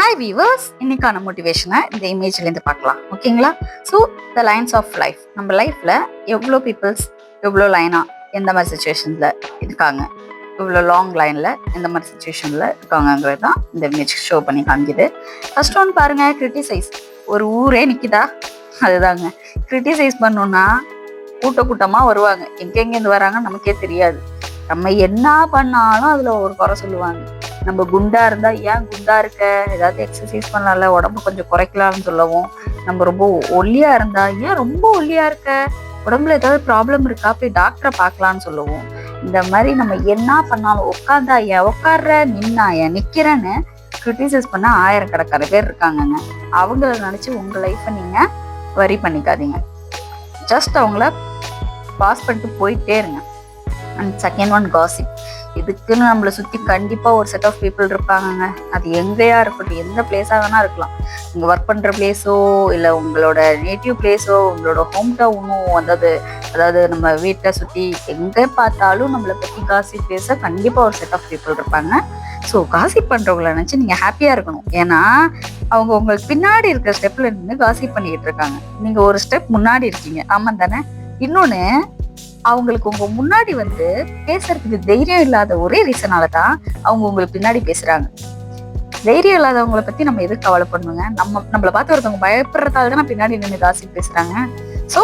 Hi viewers, இன்னைக்கான மோட்டிவேஷனை இந்த இமேஜ்லேருந்து பார்க்கலாம். ஓகேங்களா? So the lines of life, நம்ம லைஃப்பில் எவ்வளோ பீப்புள்ஸ் எவ்வளோ லைனாக எந்த மாதிரி சுச்சுவேஷனில் இருக்காங்க, இவ்வளோ லாங் லைனில் எந்த மாதிரி சுச்சுவேஷனில் இருக்காங்கங்கிறது தான் இந்த இமேஜ் ஷோ பண்ணி காமிக்குது. ஃபர்ஸ்ட் ஒன் பாருங்கள், கிரிட்டிசைஸ். ஒரு ஊரே நிற்கிதா, அதுதாங்க. கிரிட்டிசைஸ் பண்ணோன்னா கூட்டமாக வருவாங்க. எங்கெங்கேருந்து வராங்கன்னு நமக்கே தெரியாது. நம்ம என்ன பண்ணாலும் அதில் ஒரு குறை சொல்லுவாங்க. நம்ம குண்டா இருந்தா ஏன் குண்டா இருக்க, ஏதாவது எக்ஸசைஸ் பண்ணலாம்ல, உடம்பு கொஞ்சம் குறைக்கலாம்னு சொல்லவும். நம்ம ரொம்ப ஒல்லியா இருந்தா ஏன் ரொம்ப ஒல்லியா இருக்க, உடம்புல ஏதாவது ப்ராப்ளம் இருக்கா, போய் டாக்டரை பார்க்கலான்னு சொல்லுவோம். இந்த மாதிரி நம்ம என்ன பண்ணாலும் உட்காந்தா ஏன் உட்கார்ற, நின்னா ஏன் நிக்கிறேன்னு கிரிட்டிசைஸ் பண்ண ஆயிரக்கணக்கான பேர் இருக்காங்கங்க. அவங்கள நினைச்சு உங்க லைஃப்பை நீங்க வரி பண்ணிக்காதீங்க. ஜஸ்ட் அவங்கள பாஸ் பண்ணிட்டு போயிட்டே இருங்க. And second one, gossip. இதுக்குன்னு நம்மளை சுற்றி கண்டிப்பாக ஒரு செட் ஆஃப் பீப்புள் இருப்பாங்கங்க. அது எங்கேயா இருக்கட்டும், எந்த பிளேஸாக வேணா இருக்கலாம். நீங்கள் ஒர்க் பண்ணுற பிளேஸோ, இல்லை உங்களோட நேட்டிவ் பிளேஸோ, உங்களோட ஹோம் டவுனோ, அதாவது நம்ம வீட்டை சுற்றி எங்கே பார்த்தாலும் நம்மளை பற்றி காசிப் பேச கண்டிப்பாக ஒரு செட் ஆஃப் பீப்புள் இருப்பாங்க. ஸோ காசிப் பண்ணுறவங்கள நினச்சி நீங்கள் ஹாப்பியாக இருக்கணும். ஏன்னா அவங்க உங்களுக்கு பின்னாடி இருக்கிற ஸ்டெப்பில் நின்று காசிப் பண்ணிக்கிட்டு இருக்காங்க. நீங்கள் ஒரு ஸ்டெப் முன்னாடி இருக்கீங்க, ஆமாம் தானே? இன்னொன்று, அவங்களுக்கு உங்க முன்னாடி பேசுறதுக்கு தைரியம் இல்லாத ஒரே ரீசனால தான் அவங்க உங்களுக்கு பின்னாடி பேசுறாங்க. தைரியம் இல்லாதவங்களை பத்தி நம்ம எதுக்கு கவலைப்படணுங்க? நம்மளை பார்த்து ஒருத்தவங்க பயப்படுறதால தான் பின்னாடி நின்று காசிப் பேசுறாங்க. ஸோ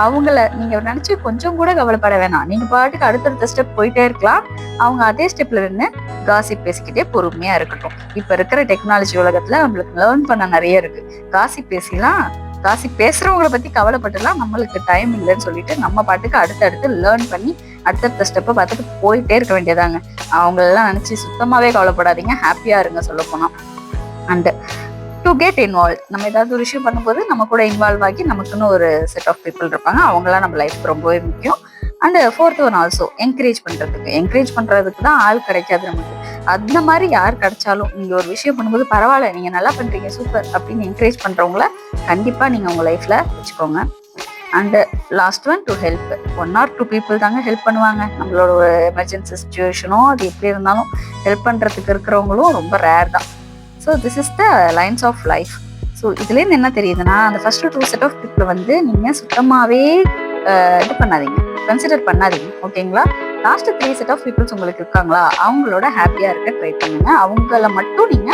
அவங்கள நீங்க நினைச்சு கொஞ்சம் கூட கவலைப்பட வேணாம். நீங்க பாட்டுக்கு அடுத்தடுத்த ஸ்டெப் போயிட்டே இருக்கலாம். அவங்க அதே ஸ்டெப்ல நின்று காசிப் பேசிக்கிட்டே பொறுமையா இருக்கட்டும். இப்ப இருக்கிற டெக்னாலஜி உலகத்துல நம்மளுக்கு லேர்ன் பண்ண நிறைய இருக்கு. காசிப் பேசலாம், காசிப் பேசுறவங்களை பத்தி கவலைப்பட்டுலாம் நம்மளுக்கு டைம் இல்லைன்னு சொல்லிட்டு நம்ம பாட்டுக்கு அடுத்தடுத்து லேர்ன் பண்ணி அடுத்தடுத்த ஸ்டெப்பை பார்த்துட்டு போயிட்டே இருக்க வேண்டியதாங்க. அவங்களெல்லாம் நினைச்சு சுத்தமாவே கவலைப்படாதீங்க, ஹாப்பியா இருங்க சொல்ல போனா. அண்ட் டு கெட் இன்வால்வ், நம்ம ஏதாவது ஒரு விஷயம் பண்ணும்போது நம்ம கூட இன்வால்வ் ஆகி நமக்குன்னு ஒரு செட் ஆஃப் பீப்புள் இருப்பாங்க. அவங்களாம் நம்ம லைஃப் ரொம்பவே முக்கியம். And fourth one also, encourage பண்றதுக்கு தான் ஆள் கிடைக்காது நமக்கு. அந்த மாதிரி யார் கிடைச்சாலும் நீங்க ஒரு விஷயம் பண்ணும்போது பரவாயில்ல, நீங்க நல்லா பண்றீங்க, சூப்பர் அப்படின்னு என்கரேஜ் பண்றவங்கள கண்டிப்பா நீங்க உங்க லைஃப்ல வச்சுக்கோங்க. And last one, to help. 1 or 2 people தாங்க ஹெல்ப் பண்ணுவாங்க. நம்மளோட ஒரு எமர்ஜென்சி சுச்சுவேஷனோ அது எப்படி இருந்தாலும் ஹெல்ப் பண்றதுக்கு இருக்கிறவங்களும் ரொம்ப ரேர் தான். So this is the lines of life. So இதுலேருந்து என்ன தெரியுதுன்னா, அந்த ஃபர்ஸ்ட் 2 செட் ஆஃப் பீப்புளை நீங்க சுத்தமாவே இது பண்ணாதீங்க, கன்சிடர் பண்ணாதீங்க. ஓகேங்களா? லாஸ்ட் 3 செட் ஆஃப் பீப்புள்ஸ் உங்களுக்கு இருக்காங்களா, அவங்களோட ஹாப்பியா இருக்க ட்ரை பண்ணுங்க. அவங்கள மட்டும் நீங்க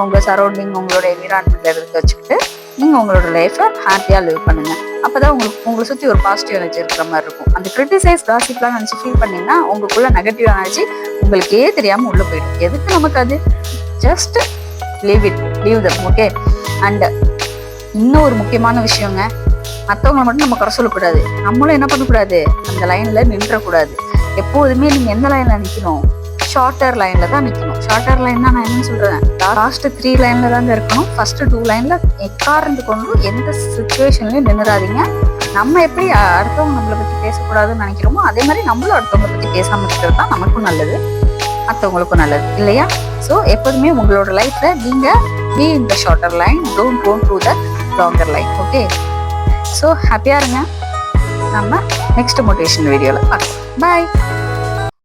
உங்க சரௌண்டிங், உங்களோட என்விரான்மெண்ட்ல இருக்க வச்சுக்கிட்டு நீங்க உங்களோட லைஃப்பை ஹாப்பியா லிவ் பண்ணுங்க. அப்பதான் உங்களை சுத்தி ஒரு பாசிட்டிவ் எனர்ஜி இருக்கிற மாதிரி இருக்கும். அந்த கிரிட்டிசைஸ் காசிப்லாம் நினைச்சு ஃபீல் பண்ணீங்கன்னா உங்களுக்குள்ள நெகட்டிவ் எனர்ஜி உங்களுக்கே தெரியாம உள்ள போயிடும். எதுக்கு நமக்கு அது? Just leave them. Okay? And இன்னும் ஒரு முக்கியமான விஷயங்க, மற்றவங்களை மட்டும் நம்ம குறை சொல்லக்கூடாது. நம்மளும் என்ன பண்ணக்கூடாது, அந்த லைன்ல நின்றக்கூடாது. எப்போதுமே நீங்க எந்த லைன்ல நிக்கணும்? ஷார்ட்டர் லைன்ல தான் நிக்கணும். ஷார்ட்டர் லைன் தான் நான் என்ன சொல்றேன், லாஸ்ட் 3 லைன்ல தாங்க இருக்கணும். ஃபர்ஸ்ட் 2 லைன்ல எக்காரந்து கொண்டு எந்த சுச்சுவேஷன்லயும் நின்னுறாதீங்க. நம்ம எப்படி அடுத்தவங்க நம்மளை பத்தி பேசக்கூடாதுன்னு நினைக்கிறோமோ அதே மாதிரி நம்மளும் அடுத்தவங்களை பத்தி பேசாம இருக்கிறது தான் நமக்கும் நல்லது, மற்றவங்களுக்கும் நல்லது, இல்லையா? ஸோ எப்போதுமே உங்களோட லைஃப்ல நீங்க be in the shorter line, don't go to the longer line. Okay? So ஹாப்பியா இருங்க. நம்ம நெக்ஸ்ட் மோட்டிவேஷன் வீடியோல பார்க்கலாம். பாய்.